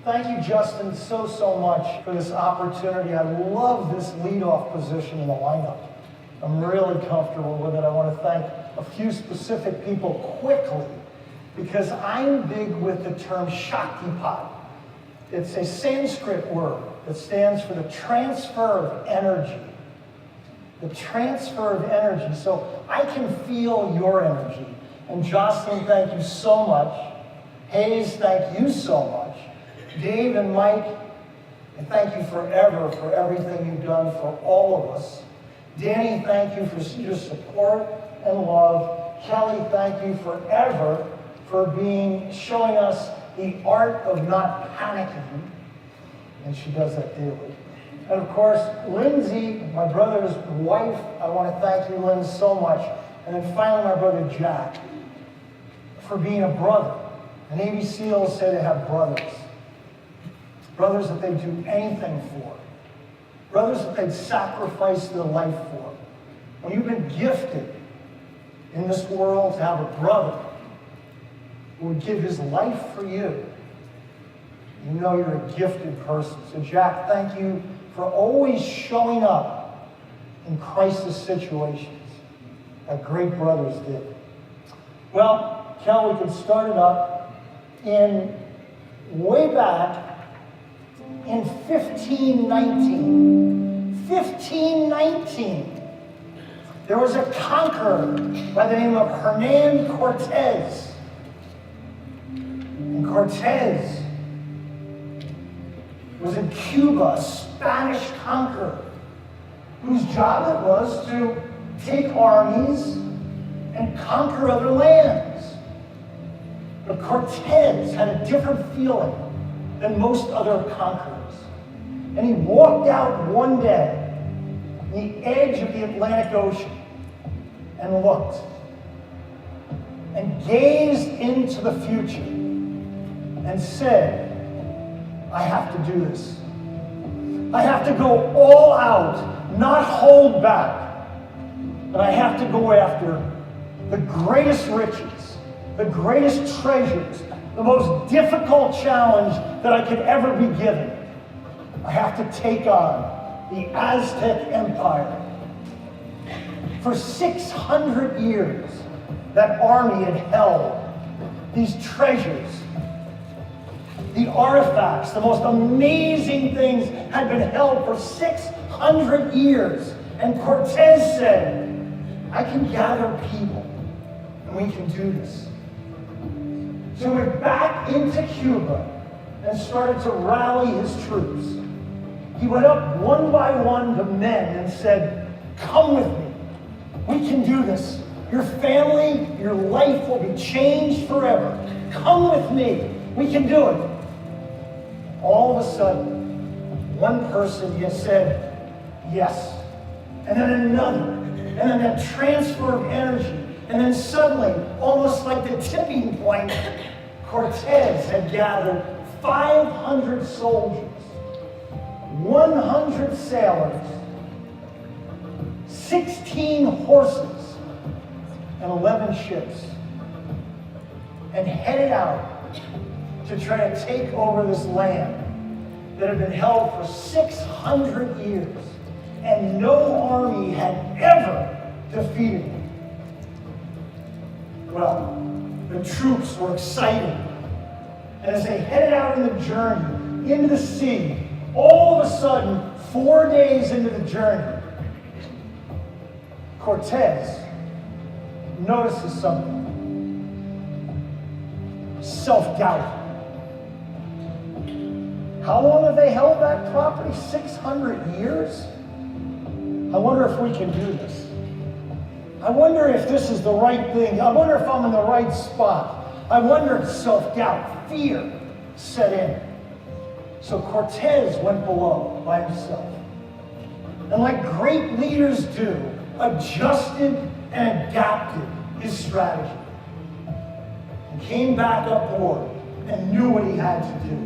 Thank you, Justin, so much for this opportunity. I love this leadoff position in the lineup. I'm really comfortable with it. I want to thank a few specific people quickly because I'm big with the term Shaktipat. It's a Sanskrit word that stands for the transfer of energy. The transfer of energy. So I can feel your energy. And Jocelyn, thank you so much. Hayes, thank you so much. Dave and Mike, and thank you forever for everything you've done for all of us. Danny, thank you for your support and love. Kelly, thank you forever for showing us the art of not panicking. And she does that daily. And of course, Lindsay, my brother's wife, I want to thank you, Lynn, so much. And then finally, my brother Jack, for being a brother. And Navy SEALs say they have brothers. Brothers that they'd do anything for. Brothers that they'd sacrifice their life for. When you've been gifted in this world to have a brother who would give his life for you, you know you're a gifted person. So Jack, thank you for always showing up in crisis situations like great brothers did. Well, Kel, we could start it up in way back in 1519. 1519. There was a conqueror by the name of Hernan Cortez. And Cortez was in Cuba, a Spanish conqueror, whose job it was to take armies and conquer other lands. But Cortez had a different feeling than most other conquerors. And he walked out one day on the edge of the Atlantic Ocean and looked and gazed into the future and said, I have to do this. I have to go all out, not hold back. But I have to go after the greatest riches, the greatest treasures, the most difficult challenge that I could ever be given. I have to take on the Aztec Empire. For 600 years, that army had held these treasures, the artifacts, the most amazing things had been held for 600 years. And Cortez said, I can gather people, and we can do this. So he went back into Cuba and started to rally his troops. He went up one by one to men and said, come with me. We can do this. Your family, your life will be changed forever. Come with me. We can do it. All of a sudden, one person just said, yes. And then another. And then that transfer of energy. And then suddenly, almost like the tipping point, Cortez had gathered 500 soldiers, 100 sailors, 16 horses, and 11 ships, and headed out to try to take over this land that had been held for 600 years, and no army had ever defeated it. Well, the troops were excited. And as they headed out on the journey into the sea, all of a sudden, 4 days into the journey, Cortez notices something. Self-doubt. How long have they held that property? 600 years? I wonder if we can do this. I wonder if this is the right thing. I wonder if I'm in the right spot. I wonder if self-doubt, fear set in. So Cortez went below by himself. And like great leaders do, adjusted and adapted his strategy. And came back aboard and knew what he had to do.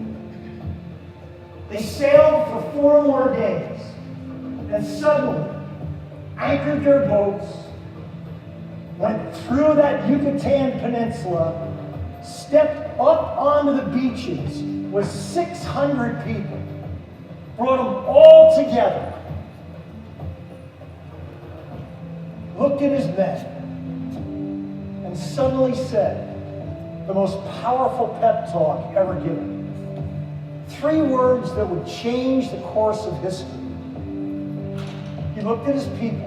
They sailed for 4 more days and suddenly anchored their boats, went through that Yucatan Peninsula, stepped up onto the beaches, with 600 people, brought them all together, looked at his men, and suddenly said the most powerful pep talk ever given. 3 words that would change the course of history. He looked at his people,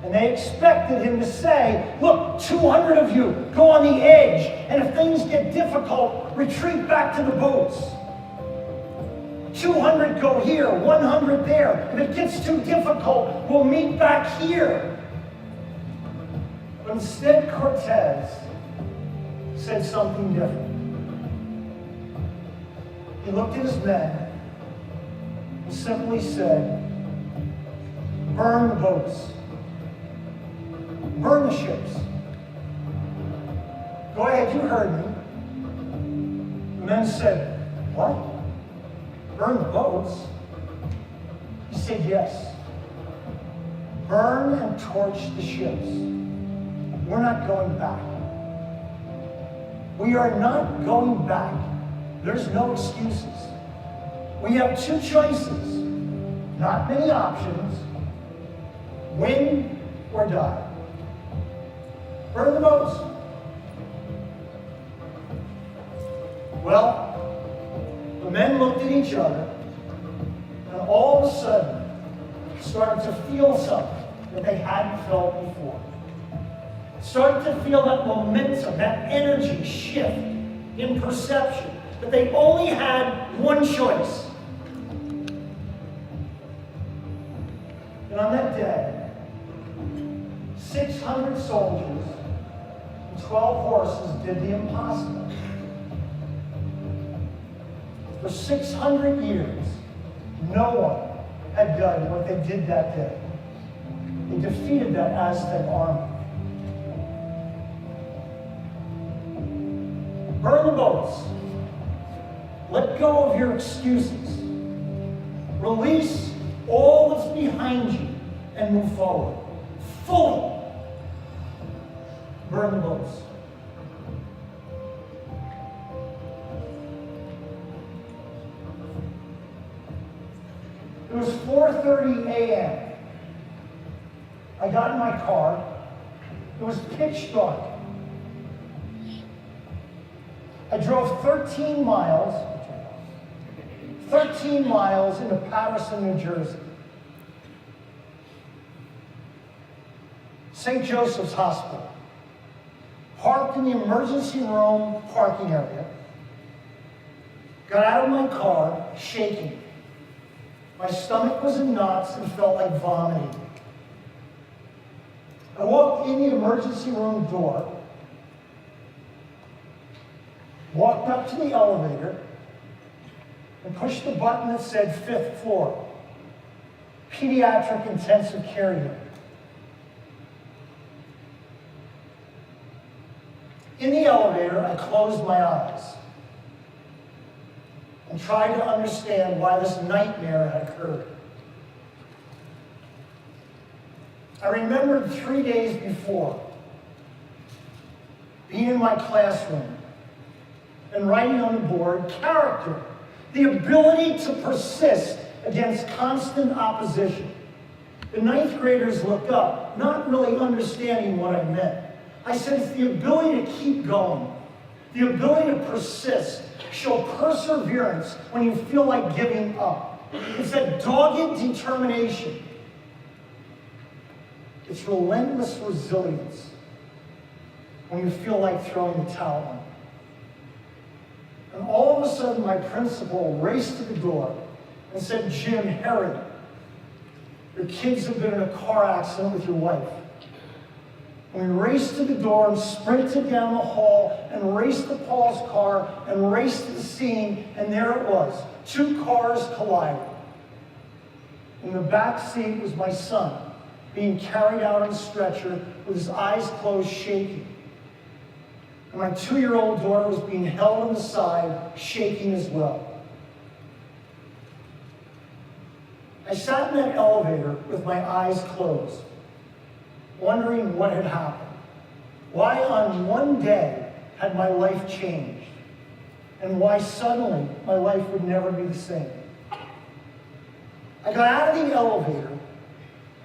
and they expected him to say, look, 200 of you, go on the edge, and if things get difficult, retreat back to the boats. 200 go here, 100 there. If it gets too difficult, we'll meet back here. But instead, Cortez said something different. He looked at his men and simply said, burn the boats. Burn the ships. Go ahead, you heard me. The men said, what? Burn the boats? He said, yes. Burn and torch the ships. We're not going back. We are not going back. There's no excuses. We have 2 choices, not many options: win or die. Burn the boats. Well, the men looked at each other and all of a sudden started to feel something that they hadn't felt before. Started to feel that momentum, that energy shift in perception, that they only had one choice. And on that day, 600 soldiers and 12 horses did the impossible. For 600 years, no one had done what they did that day. They defeated that Aztec army. Burn the boats. Let go of your excuses. Release all that's behind you and move forward. Fully. Burn the boats. It was 4:30 a.m. I got in my car. It was pitch dark. I drove 13 miles into Paterson, New Jersey. St. Joseph's Hospital. Parked in the emergency room parking area. Got out of my car, shaking. My stomach was in knots and felt like vomiting. I walked in the emergency room door, walked up to the elevator, and pushed the button that said 5th floor, pediatric intensive care unit. In the elevator, I closed my eyes and tried to understand why this nightmare had occurred. I remembered 3 days before being in my classroom and writing on the board, character, the ability to persist against constant opposition. The 9th graders looked up, not really understanding what I meant. I said, it's the ability to keep going, the ability to persist, show perseverance when you feel like giving up. It's that dogged determination. It's relentless resilience when you feel like throwing the towel in. And all of a sudden, my principal raced to the door and said, Jim, hurry. Your kids have been in a car accident with your wife. And we raced to the door and sprinted down the hall and raced to Paul's car and raced to the scene, and there it was. 2 cars collided. In the back seat was my son, being carried out on a stretcher with his eyes closed, shaking. And my 2-year-old daughter was being held on the side, shaking as well. I sat in that elevator with my eyes closed, wondering what had happened. Why on one day had my life changed? and why suddenly my life would never be the same. I got out of the elevator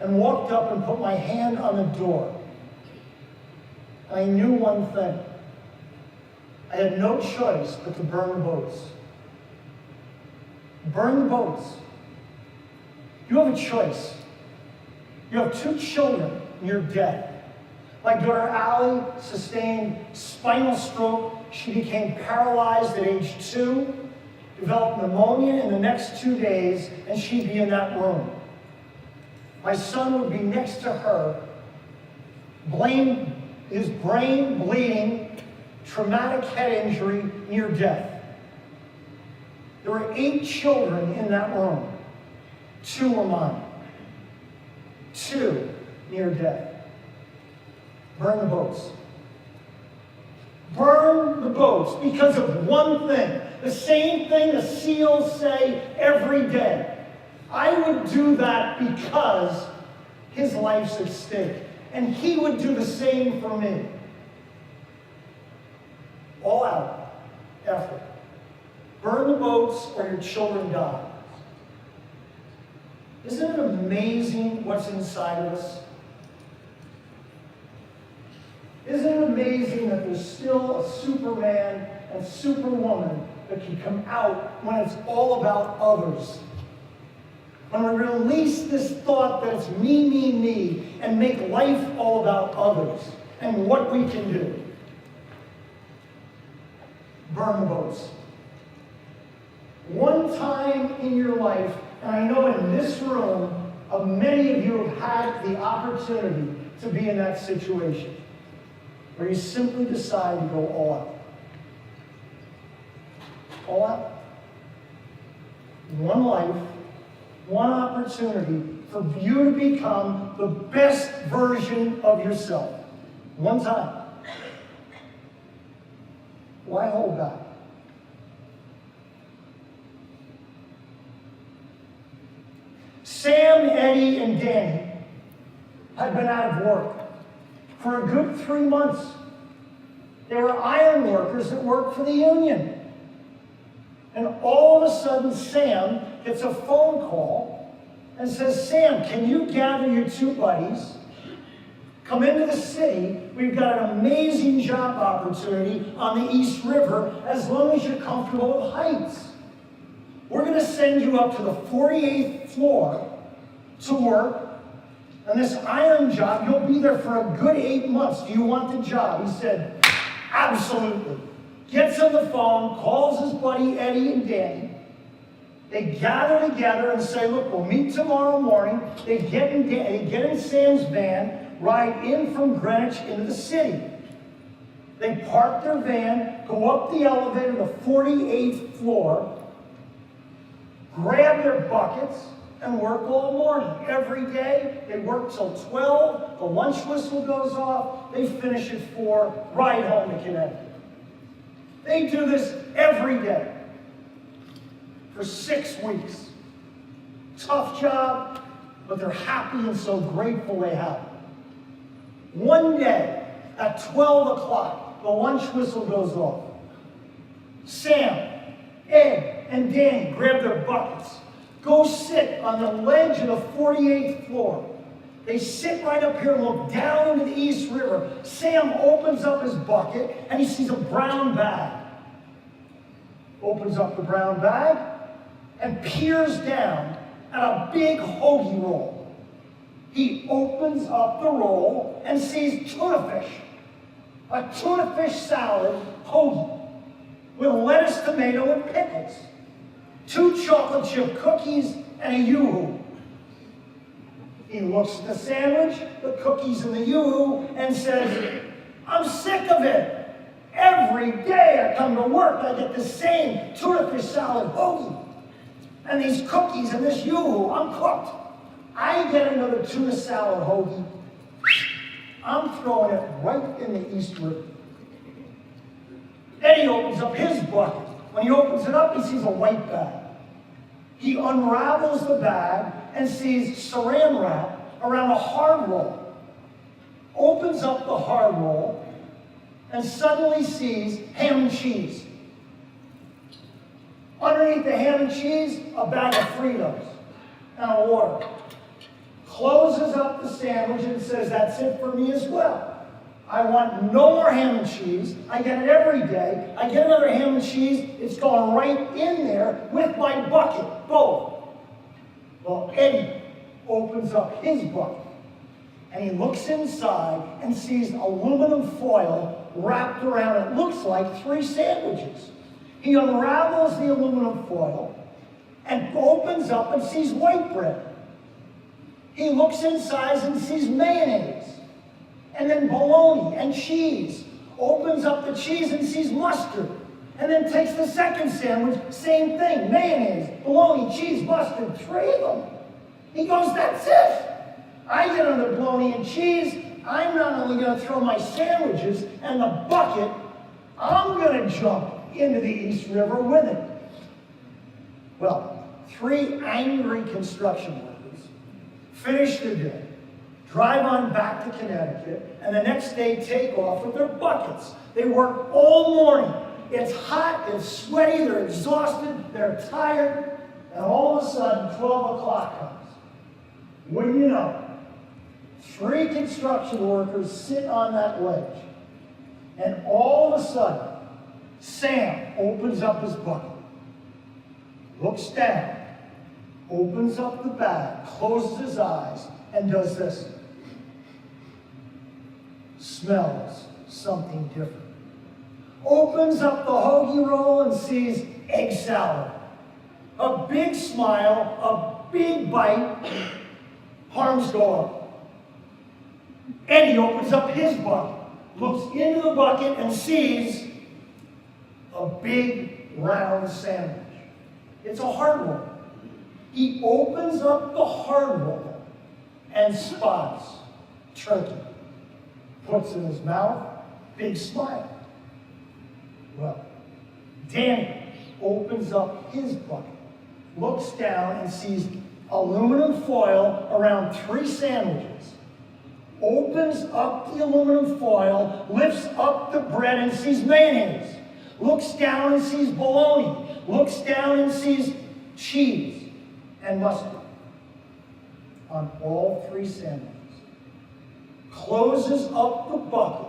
and walked up and put my hand on the door. I knew one thing. I had no choice but to burn the boats. Burn the boats. You have a choice. You have 2 children and you're dead. My daughter Allie sustained spinal stroke. She became paralyzed at age 2, developed pneumonia in the next 2 days, and she'd be in that room. My son would be next to her, his brain bleeding, traumatic head injury, near death. There were 8 children in that room. 2 were mine. 2 near death. Burn the boats. Burn the boats because of one thing. The same thing the SEALs say every day. I would do that because his life's at stake. And he would do the same for me. All out effort. Burn the boats or your children die. Isn't it amazing what's inside of us? Isn't it amazing that there's still a Superman and Superwoman that can come out when it's all about others? When we release this thought that it's me, me, me, and make life all about others and what we can do. Burn the boats. One time in your life, and I know in this room, many of you have had the opportunity to be in that situation, where you simply decide to go all out. All out. One life, one opportunity for you to become the best version of yourself. One time. Why hold back? Sam, Eddie, and Danny had been out of work for a good 3 months. They were iron workers that worked for the union. And all of a sudden, Sam gets a phone call and says, Sam, can you gather your 2 buddies, come into the city? We've got an amazing job opportunity on the East River as long as you're comfortable with heights. We're going to send you up to the 48th floor to work on this iron job. You'll be there for a good 8 months. Do you want the job? He said, absolutely. Gets on the phone, calls his buddy Eddie and Danny. They gather together and say, look, we'll meet tomorrow morning. They get in Sam's van, ride in from Greenwich into the city. They park their van, go up the elevator to the 48th floor, grab their buckets, and work all morning. Every day, they work till 12, the lunch whistle goes off, they finish at 4, ride home to Connecticut. They do this every day for 6 weeks. Tough job, but they're happy and so grateful they have it. One day, at 12 o'clock, the lunch whistle goes off. Sam, Ed, and Danny grab their buckets, go sit on the ledge of the 48th floor. They sit right up here and look down into the East River. Sam opens up his bucket and he sees a brown bag. Opens up the brown bag and peers down at a big hoagie roll. He opens up the roll and sees tuna fish. A tuna fish salad hoagie with lettuce, tomato, and pickles. 2 chocolate chip cookies and a Yoo-hoo. He looks at the sandwich, the cookies, and the Yoo-hoo and says, I'm sick of it. Every day I come to work, I get the same tuna fish salad hoagie. And these cookies and this Yoo-hoo, I'm cooked. I get another tuna salad hoagie. I'm throwing it right in the East River. Then he opens up his bucket. When he opens it up, he sees a white bag. He unravels the bag and sees saran wrap around a hard roll. Opens up the hard roll and suddenly sees ham and cheese. Underneath the ham and cheese, a bag of Fritos and a water. Closes up the sandwich and says, that's it for me as well. I want no more ham and cheese. I get it every day. I get another ham and cheese. It's going right in there with my bucket, both. Well, Eddie opens up his bucket, and he looks inside and sees aluminum foil wrapped around, it looks like 3 sandwiches. He unravels the aluminum foil and opens up and sees white bread. He looks inside and sees mayonnaise, and then bologna and cheese. Opens up the cheese and sees mustard, and then takes the second sandwich, same thing, mayonnaise, bologna, cheese, mustard, 3 of them. He goes, that's it. I get another bologna and cheese. I'm not only going to throw my sandwiches and the bucket, I'm going to jump into the East River with it. Well, 3 angry construction workers finish their day, drive on back to Connecticut, and the next day take off with their buckets. They work all morning. It's hot, it's sweaty, they're exhausted, they're tired, and all of a sudden 12 o'clock comes. Wouldn't you know, 3 construction workers sit on that ledge, and all of a sudden, Sam opens up his bucket, looks down, opens up the bag, closes his eyes, and does this. Smells something different. Opens up the hoagie roll and sees egg salad. A big smile, a big bite, arms go up. Eddie opens up his bucket, looks into the bucket and sees a big round sandwich. It's a hard one. He opens up the hard one and spots turkey. Puts it in his mouth, big smile. Well, Danny opens up his bucket, looks down and sees aluminum foil around 3 sandwiches, opens up the aluminum foil, lifts up the bread and sees mayonnaise, looks down and sees bologna, looks down and sees cheese and mustard on all 3 sandwiches, closes up the bucket,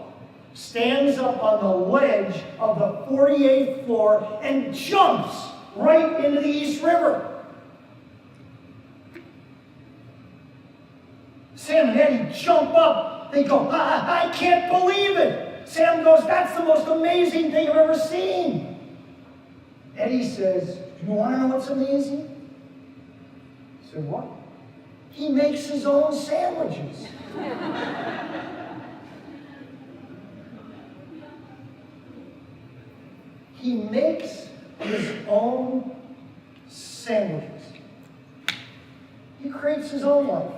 stands up on the ledge of the 48th floor and jumps right into the East River. Sam and Eddie jump up. They go, I can't believe it. Sam goes, that's the most amazing thing I've ever seen. Eddie says, do you want to know what's amazing? I said, what? He makes his own sandwiches. He makes his own sandwiches. He creates his own life.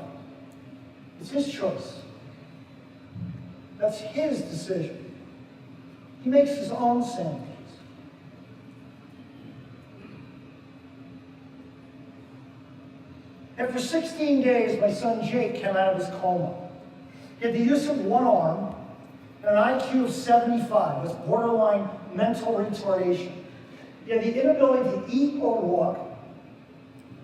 It's his choice. That's his decision. He makes his own sandwiches. After 16 days, my son Jake came out of his coma. He had the use of one arm and an IQ of 75 with borderline mental retardation. He had the inability to eat or walk,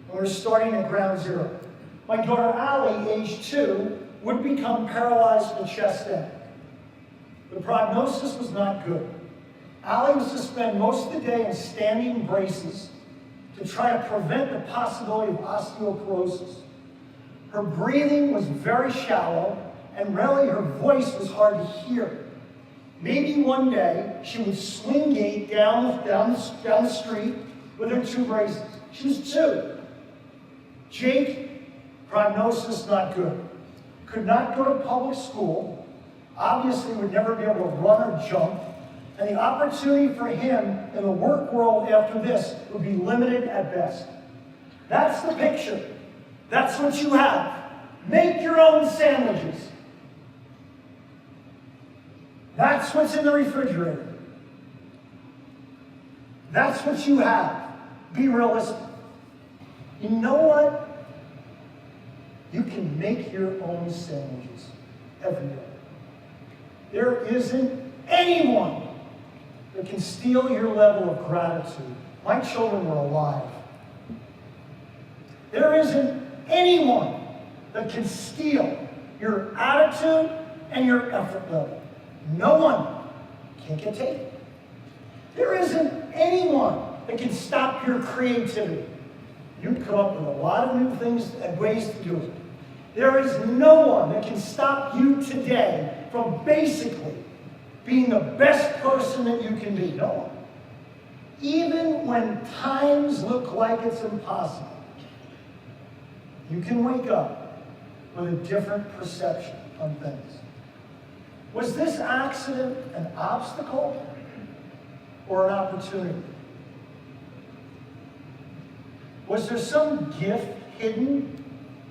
and we're starting at ground zero. My daughter Allie, age 2, would become paralyzed from the chest end. The prognosis was not good. Allie was to spend most of the day in standing braces to try to prevent the possibility of osteoporosis. Her breathing was very shallow, and really her voice was hard to hear. Maybe one day she would swing gait down the street with her 2 braces. She was 2. Jake, prognosis not good. Could not go to public school, obviously would never be able to run or jump, and the opportunity for him in the work world after this would be limited at best. That's the picture. That's what you have. Make your own sandwiches. That's what's in the refrigerator. That's what you have. Be realistic. You know what? You can make your own sandwiches every day. There isn't anyone that can steal your level of gratitude my children were alive. There isn't anyone that can steal your attitude and your effort level. No one can take it. There isn't anyone that can stop your creativity. You come up with a lot of new things and ways to do it. There is no one that can stop you today from basically being the best person that you can be. No one. Even when times look like it's impossible, you can wake up with a different perception on things. Was this accident an obstacle or an opportunity? Was there some gift hidden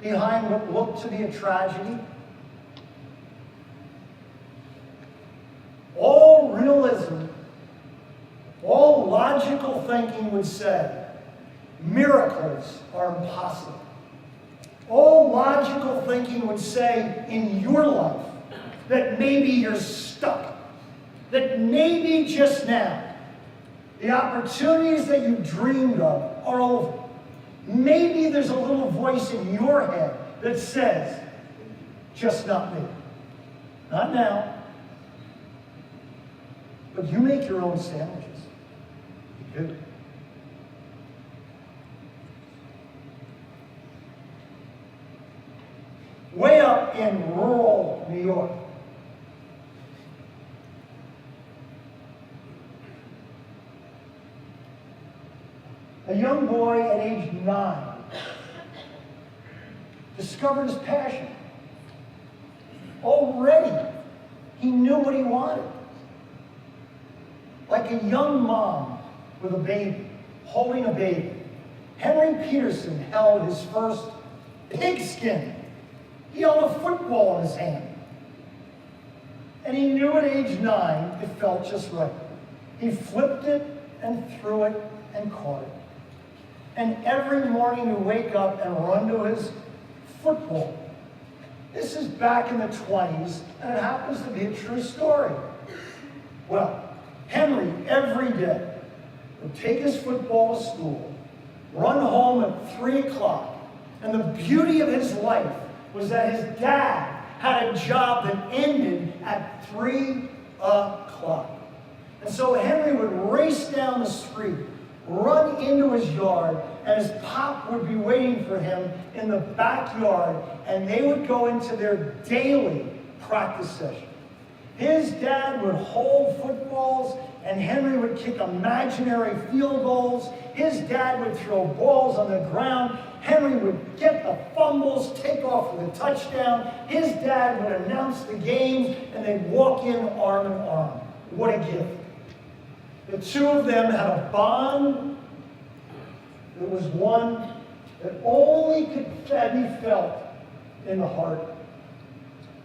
behind what looked to be a tragedy? All realism, all logical thinking would say miracles are impossible. All logical thinking would say in your life that maybe you're stuck, that maybe just now the opportunities that you dreamed of are over. Maybe there's a little voice in your head that says, just not me. Not now. But you make your own sandwiches. You do. Way up in rural New York, a young boy at age 9 discovered his passion. Already, he knew what he wanted. Like a young mom with a baby, holding a baby, Henry Peterson held his first pigskin. He held a football in his hand. And he knew at age 9 it felt just right. He flipped it and threw it and caught it. And every morning he'd wake up and run to his football. This is back in the 20s, and it happens to be a true story. Well, Henry, every day, would take his football to school, run home at 3 o'clock, and the beauty of his life was that his dad had a job that ended at 3 o'clock. And so Henry would race down the street, run into his yard, and his pop would be waiting for him in the backyard, and they would go into their daily practice session. His dad would hold footballs, and Henry would kick imaginary field goals. His dad would throw balls on the ground. Henry would get the fumbles, take off with a touchdown. His dad would announce the games, and they'd walk in arm in arm. What a gift. The two of them had a bond that was one that only could be felt in the heart.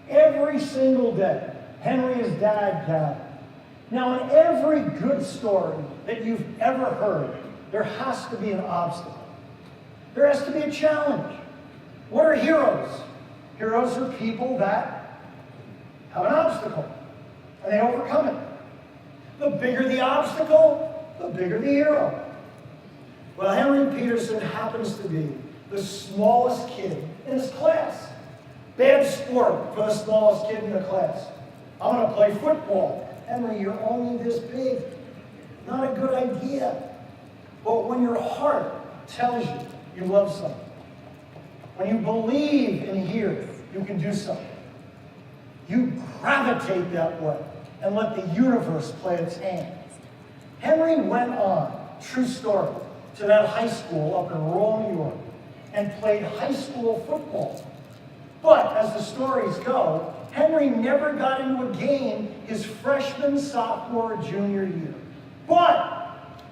Every single day, Henry and his dad gathered. Now, in every good story that you've ever heard, there has to be an obstacle. There has to be a challenge. What are heroes? Heroes are people that have an obstacle, and they overcome it. The bigger the obstacle, the bigger the hero. Well, Henry Peterson happens to be the smallest kid in his class. Bad sport for the smallest kid in the class. I'm going to play football. Henry, you're only this big. Not a good idea. But when your heart tells you you love something, when you believe in here you can do something, you gravitate that way and let the universe play its hand. Henry went on, true story, to that high school up in rural New York and played high school football. But as the stories go, Henry never got into a game his freshman, sophomore, or junior year. But,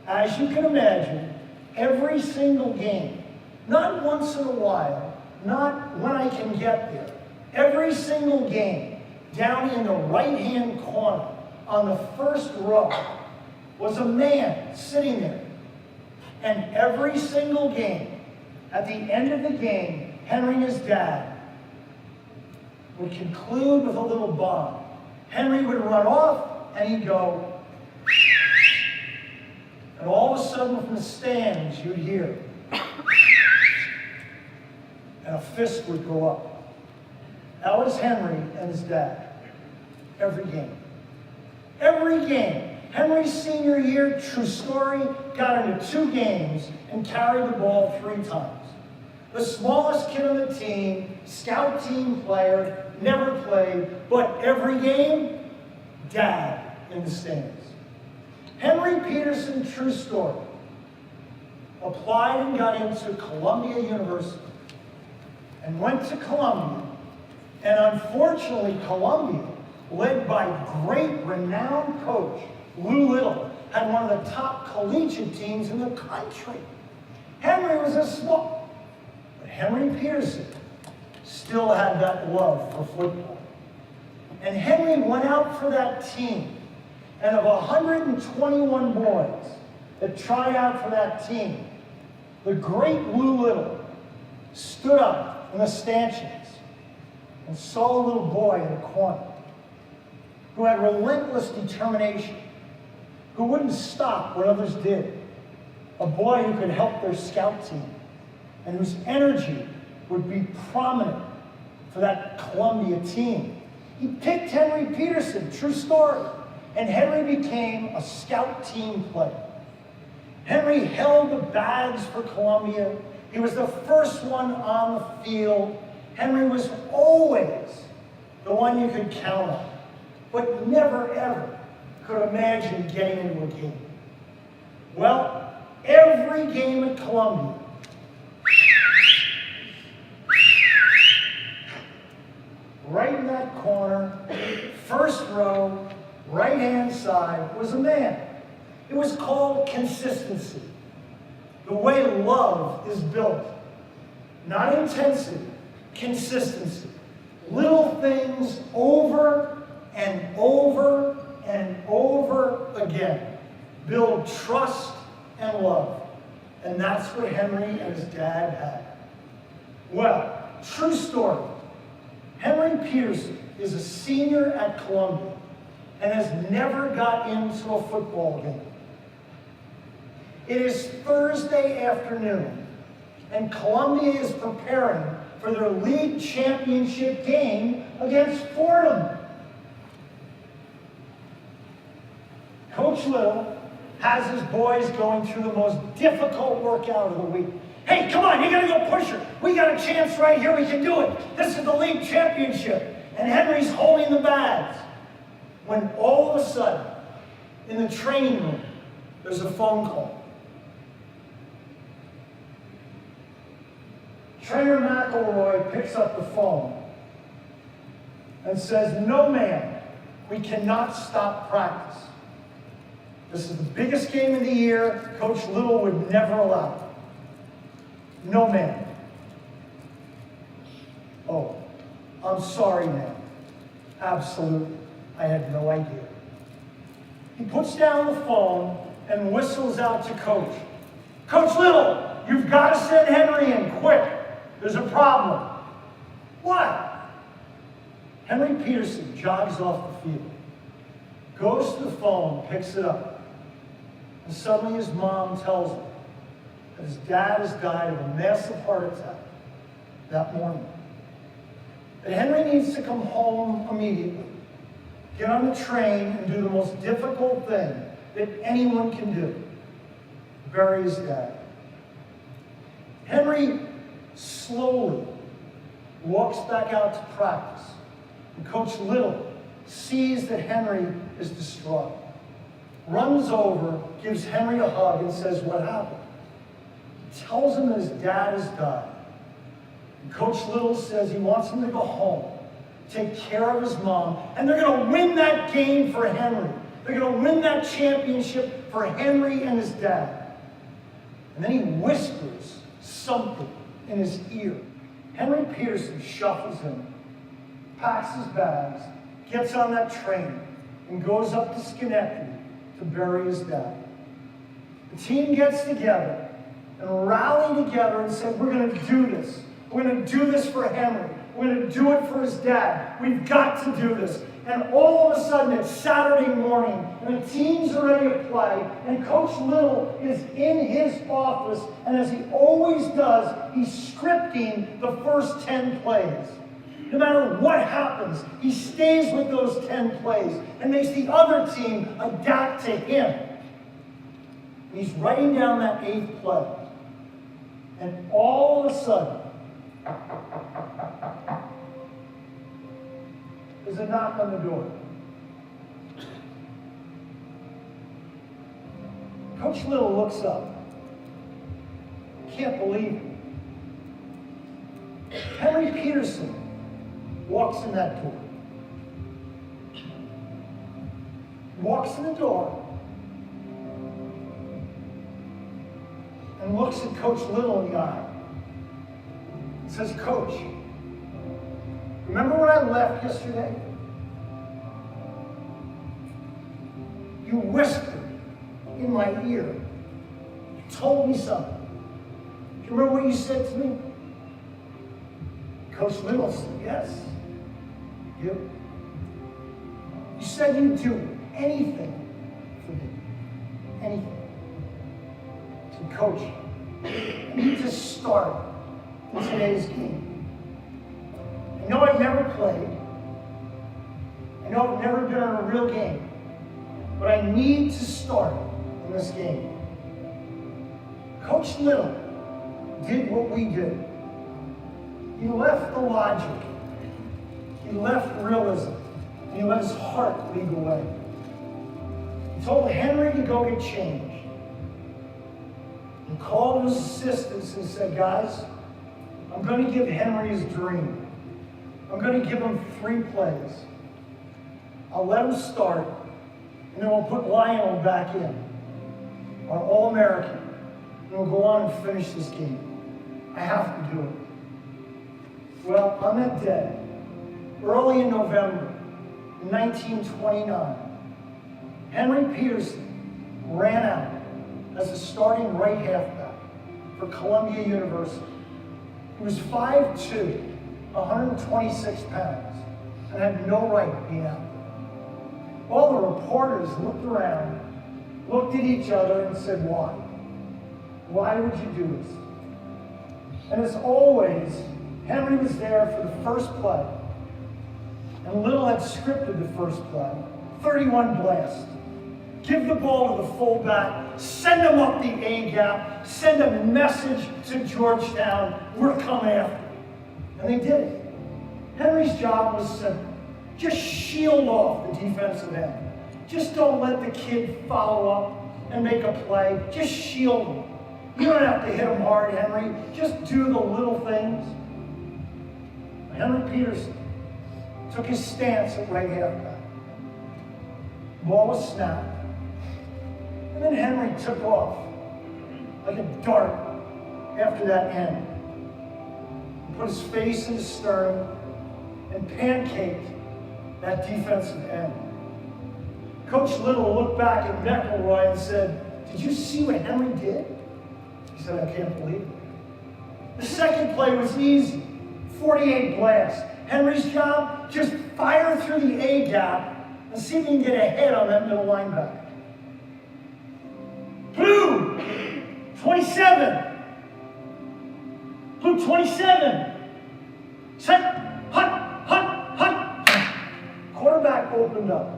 as you can imagine, every single game, not once in a while, not when I can get there, every single game, down in the right-hand corner, on the first row, was a man sitting there. And every single game, at the end of the game, Henry and his dad would conclude with a little bomb. Henry would run off, and he'd go, And all of a sudden from the stands, you'd hear, and a fist would go up. That was Henry and his dad. Every game. Every game. Henry's senior year, true story, got into 2 games and carried the ball 3 times. The smallest kid on the team, scout team player, never played, but every game, dad in the stands. Henry Peterson, true story, applied and got into Columbia University and went to Columbia. And unfortunately, Columbia, led by great, renowned coach Lou Little, had one of the top collegiate teams in the country. Henry was a small, but Henry Peterson still had that love for football. And Henry went out for that team. And of 121 boys that tried out for that team, the great Lou Little stood up in the stanchions and saw a little boy in the corner who had relentless determination, who wouldn't stop when others did, a boy who could help their scout team, and whose energy would be prominent for that Columbia team. He picked Henry Peterson, true story, and Henry became a scout team player. Henry held the bags for Columbia. He was the first one on the field. Henry was always the one you could count on, but never ever could imagine getting into a game. Well, every game at Columbia, right in that corner, first row, right-hand side, was a man. It was called consistency. The way love is built. Not intensity, consistency. Little things over and over and over again build trust and love. And that's what Henry and his dad had. Well, true story. Henry Peterson is a senior at Columbia and has never got into a football game. It is Thursday afternoon, and Columbia is preparing for their league championship game against Fordham. Coach Little has his boys going through the most difficult workout of the week. Hey, come on, you gotta go push her. We got a chance right here, we can do it. This is the league championship. And Henry's holding the bags. When all of a sudden, in the training room, there's a phone call. Trainer McElroy picks up the phone and says, "No, ma'am, we cannot stop practice. This is the biggest game of the year. Coach Little would never allow it. No, ma'am." "Oh, I'm sorry, ma'am. Absolutely. I had no idea." He puts down the phone and whistles out to Coach. "Coach Little, you've got to send Henry in quick. There's a problem." "What?" Henry Peterson jogs off the field, goes to the phone, picks it up, and suddenly his mom tells him that his dad has died of a massive heart attack that morning. That Henry needs to come home immediately, get on the train, and do the most difficult thing that anyone can do: bury his dad. Henry slowly walks back out to practice, and Coach Little sees that Henry is distraught, runs over, gives Henry a hug, and says, "What happened?" He tells him that his dad has died. And Coach Little says he wants him to go home, take care of his mom, and they're going to win that game for Henry. They're going to win that championship for Henry and his dad. And then he whispers something in his ear. Henry Peterson shuffles in, packs his bags, gets on that train, and goes up to Schenectady to bury his dad. The team gets together and rally together and say, "We're going to do this. We're going to do this for Henry. We're going to do it for his dad. We've got to do this." And all of a sudden, it's Saturday morning, and the teams are ready to play, and Coach Little is in his office, and as he always does, he's scripting the first 10 plays. No matter what happens, he stays with those 10 plays and makes the other team adapt to him. And he's writing down that 8th play. And all of a sudden, there's a knock on the door. Coach Little looks up. Can't believe it. Henry Peterson walks in that door. Walks in the door and looks at Coach Little in the eye. And says, Coach, remember when I left yesterday? You whispered in my ear. You told me something. Do you remember what you said to me? Coach Little said, yes. You said you'd do anything for me. Anything. So, Coach, I need to start in today's game. I know I've never played. I know I've never been on a real game. But I need to start in this game. Coach Little did what we did. He left the logic. He left realism. And he let his heart lead the way. He told Henry to go get changed. He called his assistants and said, guys, I'm going to give Henry his dream. I'm going to give him 3 plays. I'll let him start, and then we'll put Lionel back in, our All-American, and we'll go on and finish this game. I have to do it. Well, on that day, early in November, in 1929, Henry Peterson ran out as a starting right halfback for Columbia University. He was 5'2", 126 pounds, and had no right being out there. All the reporters looked around, looked at each other, and said, why? Why would you do this? And as always, Henry was there for the first play. And Little had scripted the first play. 31 blast. Give the ball to the fullback, send him up the A-gap, send a message to Georgetown, we're coming after him. And they did it. Henry's job was simple. Just shield off the defensive end. Just don't let the kid follow up and make a play. Just shield him. You don't have to hit him hard, Henry. Just do the little things. Henry Peterson took his stance at right halfback. The ball was snapped. And then Henry took off like a dart after that end. He put his face in the stern and pancaked that defensive end. Coach Little looked back at McElroy and said, did you see what Henry did? He said, I can't believe it. The second play was easy. 48 blasts. Henry's job, just fire through the A-gap and see if he can get a hit on that middle linebacker. Blue, 27. Blue, 27. Set, hut. Quarterback opened up,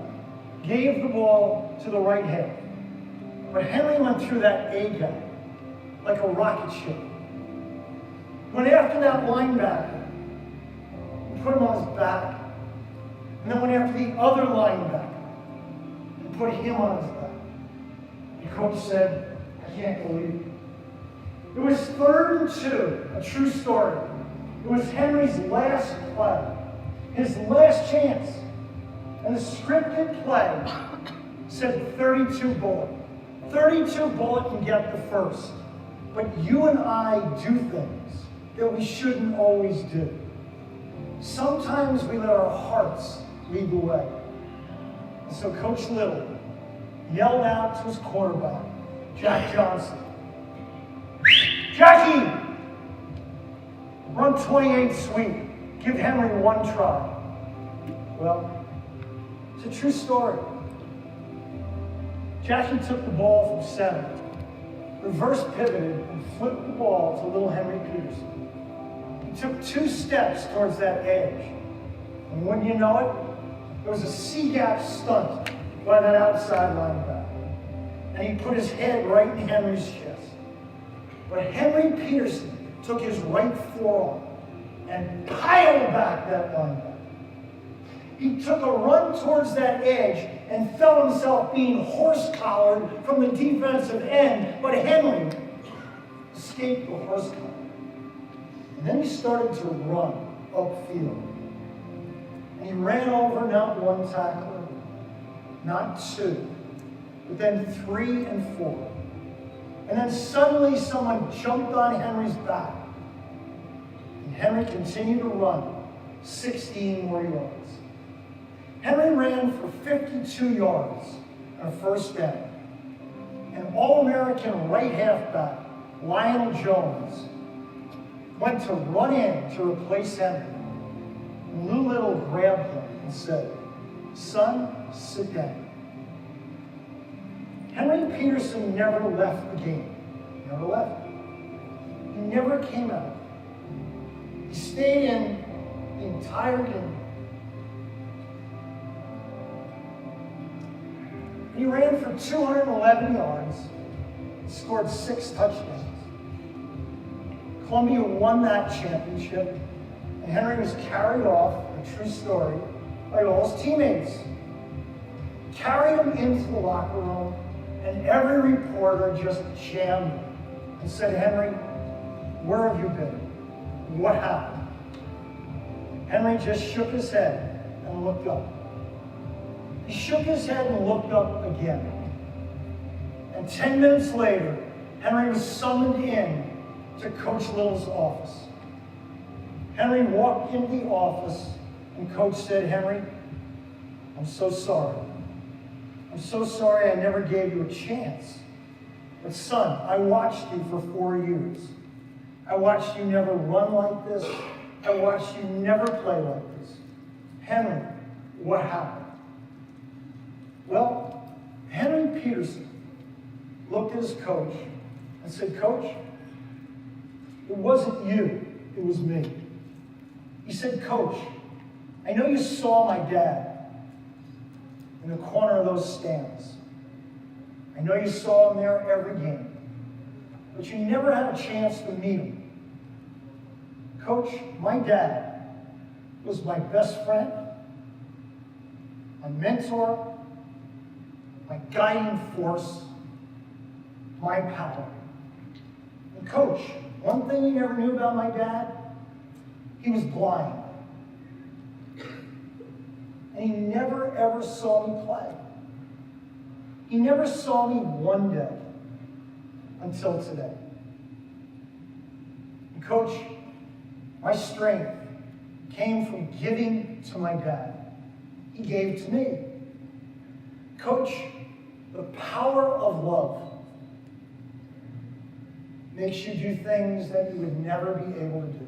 gave the ball to the right half. But Henry went through that A-gap like a rocket ship. Went after that linebacker, put him on his back, and then went after the other linebacker and put him on his back. The coach said, I can't believe it. It was 3rd and 2, a true story. It was Henry's last play, his last chance. And the scripted play said 32 bullet. 32 bullet and get the first. But you and I do things that we shouldn't always do. Sometimes we let our hearts lead the way. And so Coach Little yelled out to his quarterback, Jack Johnson, Jackie, run 28 sweep. Give Henry one try. Well, It's a true story. Jackie took the ball from center, reverse pivoted, and flipped the ball to little Henry Peterson. He took 2 steps towards that edge. And wouldn't you know it, there was a C-gap stunt by that outside linebacker. And he put his head right in Henry's chest. But Henry Peterson took his right forearm and piled back that linebacker. He took a run towards that edge and felt himself being horse-collared from the defensive end, but Henry escaped the horse collar. And then he started to run upfield. And he ran over not 1 tackler, not 2, but then 3 and 4. And then suddenly someone jumped on Henry's back. And Henry continued to run 16 more yards. Henry ran for 52 yards on a first down. And All-American right halfback Lionel Jones went to run in to replace Henry. And Lou Little grabbed him and said, "Son, sit down." Henry Peterson never left the game. Never left. He never came out. He stayed in the entire game. He ran for 211 yards, scored 6 touchdowns. Columbia won that championship, and Henry was carried off, a true story, by all his teammates. Carried him into the locker room, and every reporter just jammed him and said, "Henry, where have you been? What happened?" Henry just shook his head and looked up. He shook his head and looked up again. And 10 minutes later, Henry was summoned in to Coach Little's office. Henry walked into the office, and Coach said, "Henry, I'm so sorry. I'm so sorry I never gave you a chance. But son, I watched you for 4 years. I watched you never run like this. I watched you never play like this. Henry, what happened?" Well, Henry Peterson looked at his coach and said, "Coach, it wasn't you, it was me." He said, "Coach, I know you saw my dad in the corner of those stands. I know you saw him there every game, but you never had a chance to meet him. Coach, my dad was my best friend, my mentor, my guiding force, my power. And Coach, one thing you never knew about my dad, he was blind. And he never ever saw me play. He never saw me one day until today. And Coach, my strength came from giving to my dad. He gave to me. Coach, the power of love makes you do things that you would never be able to do."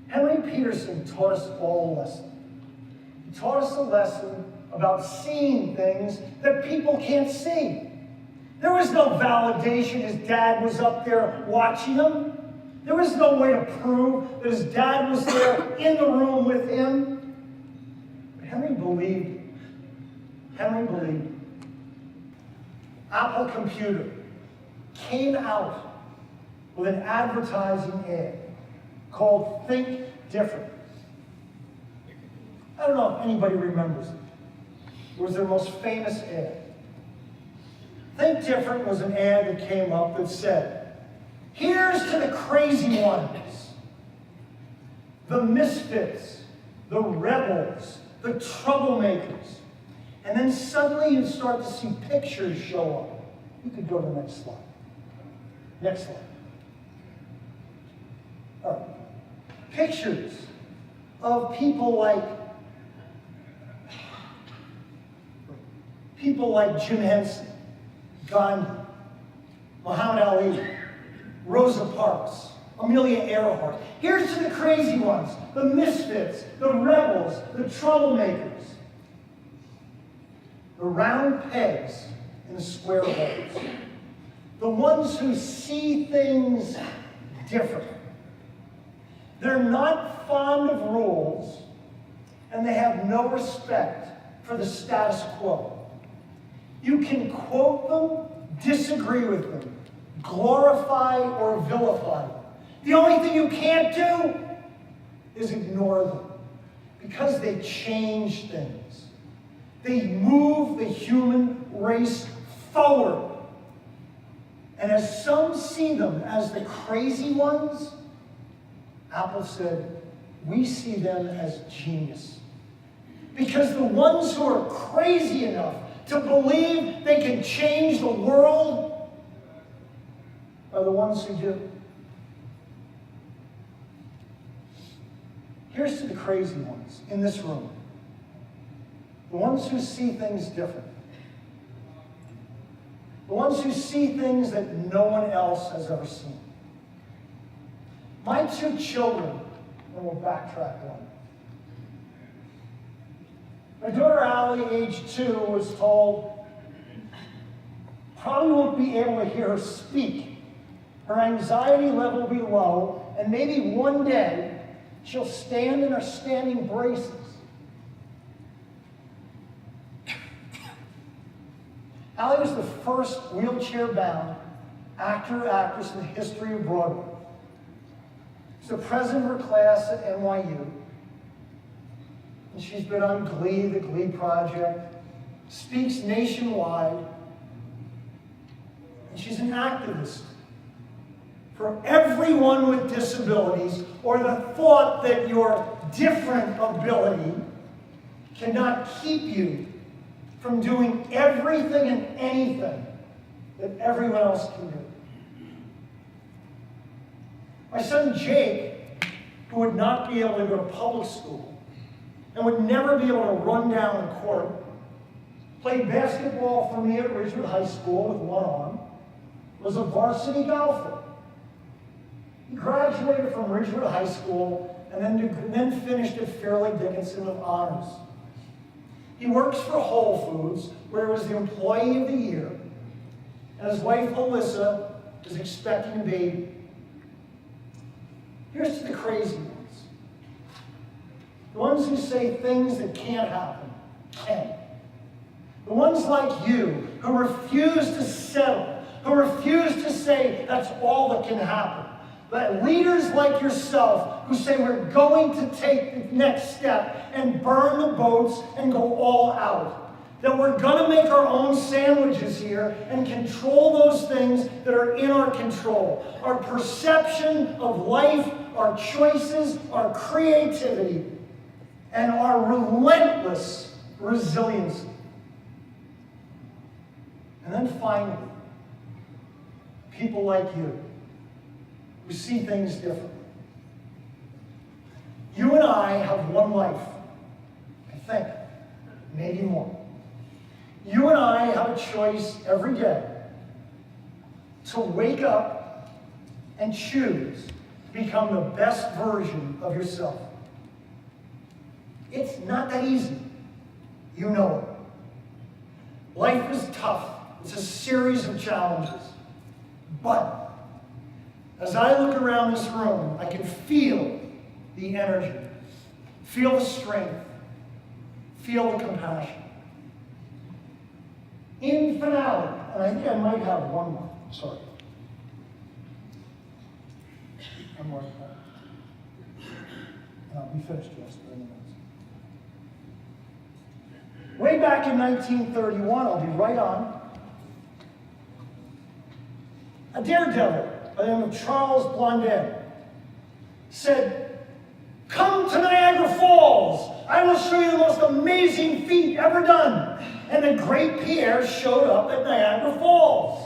Henry Peterson taught us all a lesson. He taught us a lesson about seeing things that people can't see. There was no validation his dad was up there watching him. There was no way to prove that his dad was there in the room with him. But Henry believed. Henry believed. Apple Computer came out with an advertising ad called Think Different. I don't know if anybody remembers it. It was their most famous ad. Think Different was an ad that came up that said, "Here's to the crazy ones, the misfits, the rebels, the troublemakers." And then suddenly you'd start to see pictures show up. You could go to the next slide. Next slide. All right. Pictures of people like Jim Henson, Gandhi, Muhammad Ali, Rosa Parks, Amelia Earhart. Here's to the crazy ones, the misfits, the rebels, the troublemakers. the round pegs in the square holes, the ones who see things different. They're not fond of rules, and they have no respect for the status quo. You can quote them, disagree with them, glorify or vilify them. The only thing you can't do is ignore them, because they change things. They move the human race forward. And as some see them as the crazy ones, Apple said, we see them as genius. Because the ones who are crazy enough to believe they can change the world are the ones who do. Here's to the crazy ones in this room. The ones who see things different. The ones who see things that no one else has ever seen. My 2 children, and we'll backtrack one. My daughter Allie, age 2, was told probably won't be able to hear her speak. Her anxiety level will be low, and maybe one day she'll stand in her standing braces. Allie was the first wheelchair-bound actor or actress in the history of Broadway. She's the president of her class at NYU. And she's been on Glee, the Glee Project, speaks nationwide. And she's an activist for everyone with disabilities, or the thought that your different ability cannot keep you from doing everything and anything that everyone else can do. My son Jake, who would not be able to go to public school and would never be able to run down the court, played basketball for me at Ridgewood High School with one arm, was a varsity golfer. He graduated from Ridgewood High School and then finished at Fairleigh Dickinson with honors. He works for Whole Foods, where he was the employee of the year, and his wife Alyssa is expecting a baby. Here's to the crazy ones. The ones who say things that can't happen, can. The ones like you, who refuse to settle, who refuse to say that's all that can happen. But leaders like yourself who say we're going to take the next step and burn the boats and go all out. That we're going to make our own sandwiches here and control those things that are in our control. Our perception of life, our choices, our creativity, and our relentless resilience. And then finally, people like you, who see things differently. You and I have one life, I think, maybe more. You and I have a choice every day to wake up and choose to become the best version of yourself. It's not that easy. You know it. Life is tough. It's a series of challenges. But as I look around this room, I can feel the energy, feel the strength, feel the compassion. In finale, and I think I might have one more, sorry. One more. We finished yesterday anyways. Way back in 1931, I'll be right on, a daredevil by the name of Charles Blondin said, "Come to Niagara Falls. I will show you the most amazing feat ever done." And the great Pierre showed up at Niagara Falls.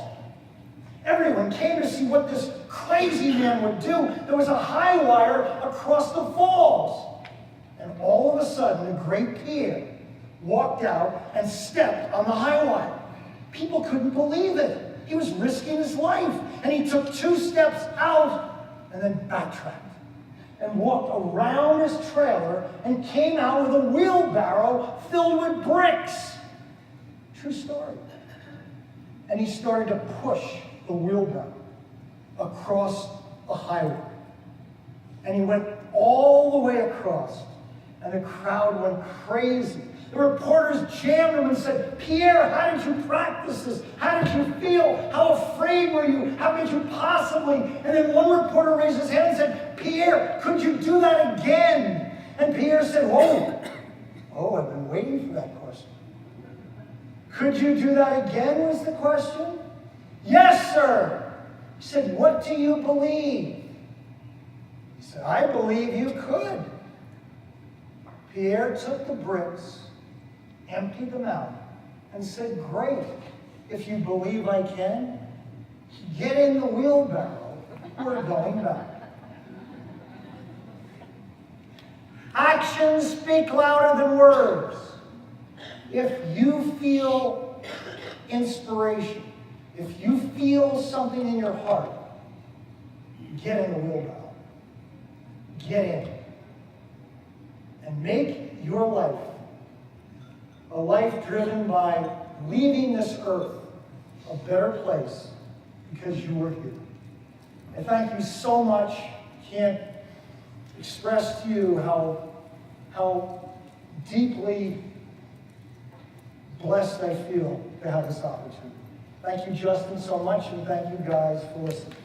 Everyone came to see what this crazy man would do. There was a high wire across the falls. And all of a sudden, the great Pierre walked out and stepped on the high wire. People couldn't believe it. He was risking his life. And he took 2 steps out and then backtracked and walked around his trailer and came out with a wheelbarrow filled with bricks. True story. And he started to push the wheelbarrow across a highway. And he went all the way across, and the crowd went crazy. The reporters jammed him and said, "Pierre, how did you practice this? How did you feel? How afraid were you? How could you possibly?" And then one reporter raised his hand and said, "Pierre, could you do that again?" And Pierre said, "Oh, I've been waiting for that question." "Could you do that again?" was the question. "Yes, sir." He said, "What do you believe?" He said, "I believe you could." Pierre took the bricks, emptied them out, and said, "Great, if you believe I can, get in the wheelbarrow, we're going back." Actions speak louder than words. If you feel inspiration, if you feel something in your heart, get in the wheelbarrow. Get in. And make your life a life driven by leaving this earth a better place because you were here. And thank you so much. Can't express to you how deeply blessed I feel to have this opportunity. Thank you, Justin, so much, and thank you guys for listening.